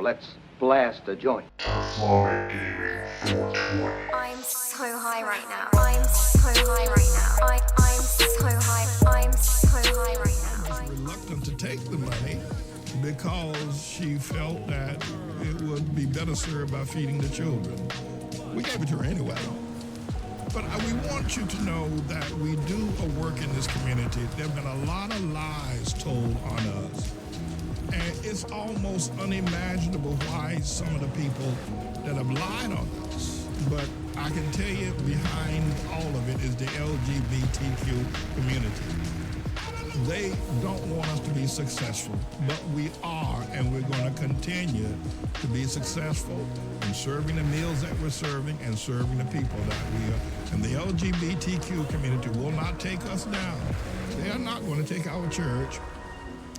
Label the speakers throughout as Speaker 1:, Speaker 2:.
Speaker 1: Let's blast a joint.
Speaker 2: I'm so high right now. I'm so high right now. I'm so high. I'm so high right now.
Speaker 3: Was reluctant to take the money because she felt that it would be better served by feeding the children. We gave it to her anyway. But we want you to know that we do a work in this community. There have been a lot of lies told on us. And it's almost unimaginable why some of the people that have lied on us. But I can tell you behind all of it is the LGBTQ community. They don't want us to be successful, but we are, and we're going to continue to be successful in serving the meals that we're serving and serving the people that we are. And the LGBTQ community will not take us down. They are not going to take our church.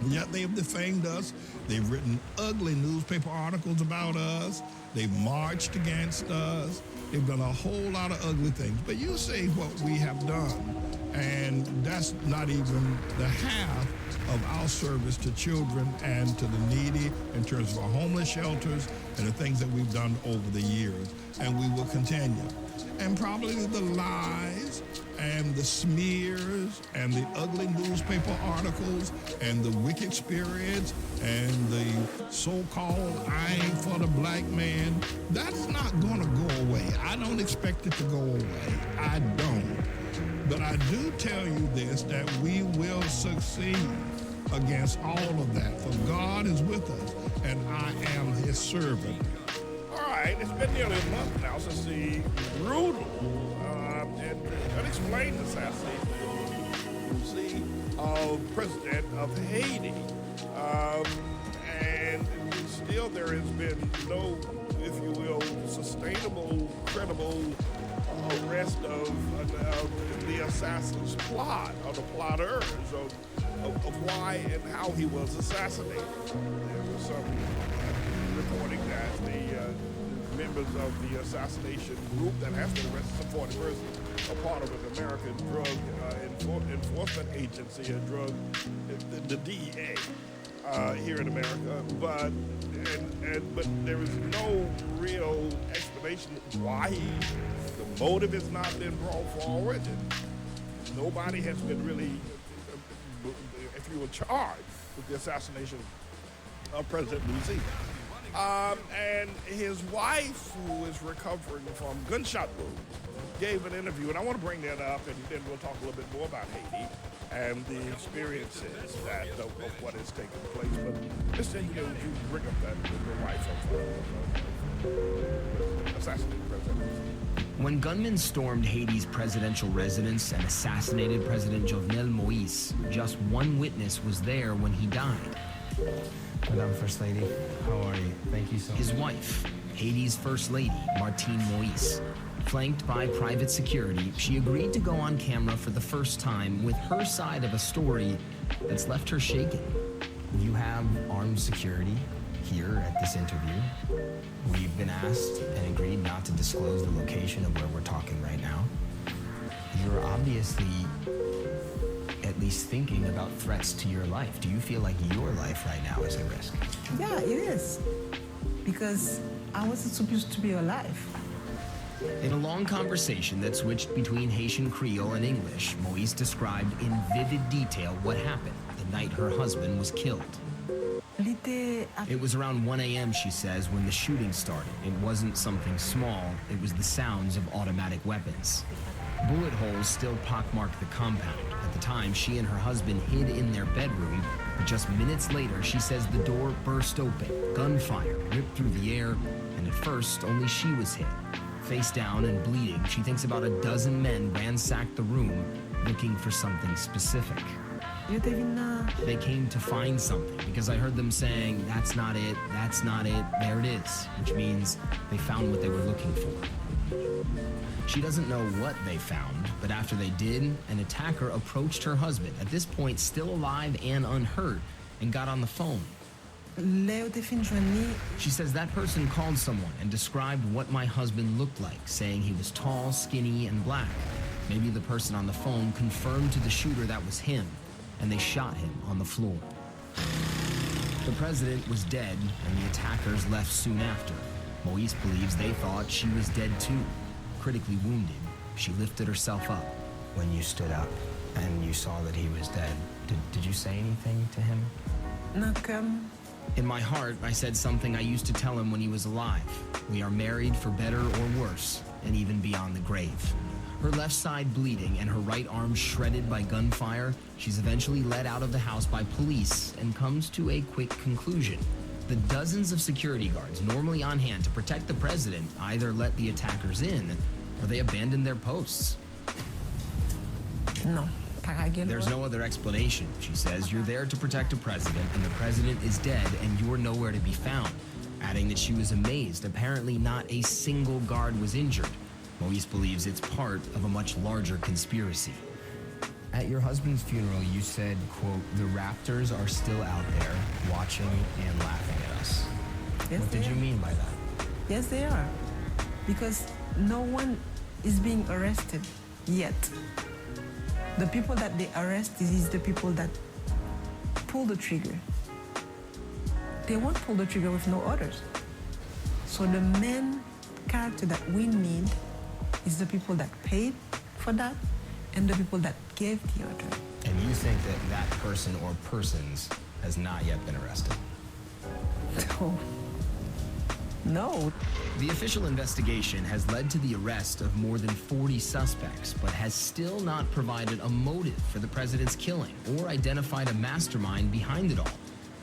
Speaker 3: Yet they've defamed us. They've written ugly newspaper articles about us. They've marched against us. They've done a whole lot of ugly things. But you say what we have done, and that's not even the half of our service to children and to the needy in terms of our homeless shelters and the things that we've done over the years. And we will continue. And probably the lies and the smears and the ugly newspaper articles and the wicked spirits and the so-called I ain't for the black man, that's not going to go away. I don't expect it to go away. I don't. But I do tell you this, that we will succeed against all of that. For God is with us, and I am his servant.
Speaker 4: All right, it's been nearly a month now since the brutal and unexplained assassination of President of Haiti. And still there has been no, if you will, sustainable, credible arrest of the assassin's plot, or the plotters, of why and how he was assassinated. There was some reporting that the members of the assassination group that has been arrested, some 40 persons, are part of an American drug enforcement agency, the DEA here in America. But there is no real explanation why the motive has not been brought forward, and nobody has been really, if you were charged with the assassination of President Bouzy. And his wife, who is recovering from gunshot wounds, gave an interview, and I want to bring that up, and then we'll talk a little bit more about Haiti and the experiences that of what has taken place. But Mr. Inge, would you bring up that the wife of assassinated President Bouzy?
Speaker 5: When gunmen stormed Haiti's presidential residence and assassinated President Jovenel Moïse, just one witness was there when he died.
Speaker 6: Madam First Lady, how are you? Thank you so much.
Speaker 5: His wife, Haiti's First Lady, Martine Moïse. Flanked by private security, she agreed to go on camera for the first time with her side of a story that's left her shaken. You have armed security here at this interview. We've been asked and agreed not to disclose the location of where we're talking right now. You're obviously at least thinking about threats to your life. Do you feel like your life right now is at risk?
Speaker 7: Yeah, it is. Because I wasn't supposed to be alive.
Speaker 5: In a long conversation that switched between Haitian Creole and English, Moïse described in vivid detail what happened the night her husband was killed. It was around 1 a.m., she says, when the shooting started. It wasn't something small, it was the sounds of automatic weapons. Bullet holes still pockmarked the compound. At the time, she and her husband hid in their bedroom, but just minutes later, she says the door burst open. Gunfire ripped through the air, and at first, only she was hit. Face down and bleeding, she thinks about a dozen men ransacked the room, looking for something specific. They came to find something, because I heard them saying, that's not it, there it is, which means they found what they were looking for. She doesn't know what they found, but after they did, an attacker approached her husband, at this point still alive and unhurt, and got on the phone. She says that person called someone and described what my husband looked like, saying he was tall, skinny, and black. Maybe the person on the phone confirmed to the shooter that was him, and they shot him on the floor. The president was dead, and the attackers left soon after. Moise believes they thought she was dead too. Critically wounded, she lifted herself up.
Speaker 6: When you stood up and you saw that he was dead, did you say anything to him?
Speaker 5: In my heart, I said something I used to tell him when he was alive. We are married for better or worse, and even beyond the grave. Her left side bleeding and her right arm shredded by gunfire, she's eventually led out of the house by police and comes to a quick conclusion. The dozens of security guards normally on hand to protect the president either let the attackers in or they abandoned their posts.
Speaker 7: No.
Speaker 5: There's no other explanation, she says. You're there to protect a president, and the president is dead, and you're nowhere to be found. Adding that she was amazed. Apparently not a single guard was injured. Moise believes it's part of a much larger conspiracy.
Speaker 6: At your husband's funeral, you said, quote, "The Raptors are still out there watching and laughing at us."
Speaker 7: Yes,
Speaker 6: What did
Speaker 7: they
Speaker 6: you
Speaker 7: are.
Speaker 6: mean by that?
Speaker 7: Yes, they are. Because no one is being arrested yet. The people that they arrest is the people that pull the trigger. They won't pull the trigger with no orders. So the main character that we need is the people that paid for that and the people that gave the order.
Speaker 6: And you think that that person or persons has not yet been arrested?
Speaker 7: So, no.
Speaker 5: The official investigation has led to the arrest of more than 40 suspects, but has still not provided a motive for the president's killing or identified a mastermind behind it all.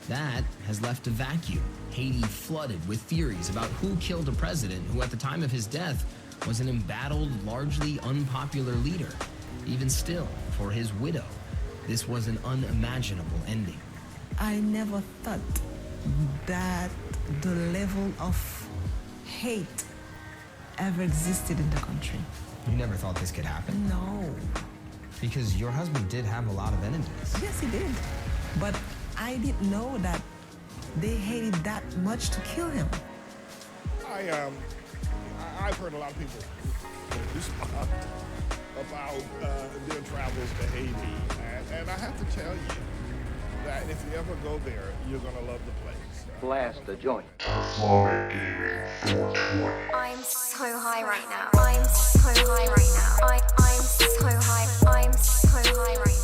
Speaker 5: That has left a vacuum, Haiti flooded with theories about who killed a president who at the time of his death was an embattled, largely unpopular leader. Even still, for his widow, this was an unimaginable ending.
Speaker 7: I never thought that the level of hate ever existed in the country.
Speaker 6: You never thought this could happen?
Speaker 7: No.
Speaker 6: Because your husband did have a lot of enemies.
Speaker 7: Yes, he did. But I didn't know that they hated that much to kill him.
Speaker 4: I've heard a lot of people respond about their travels to Haiti, and I have to tell you that if you ever go there, you're gonna love the place.
Speaker 1: Blast the joint.
Speaker 2: I'm so high right now. I'm so high right now. I'm so high. I'm so high right now.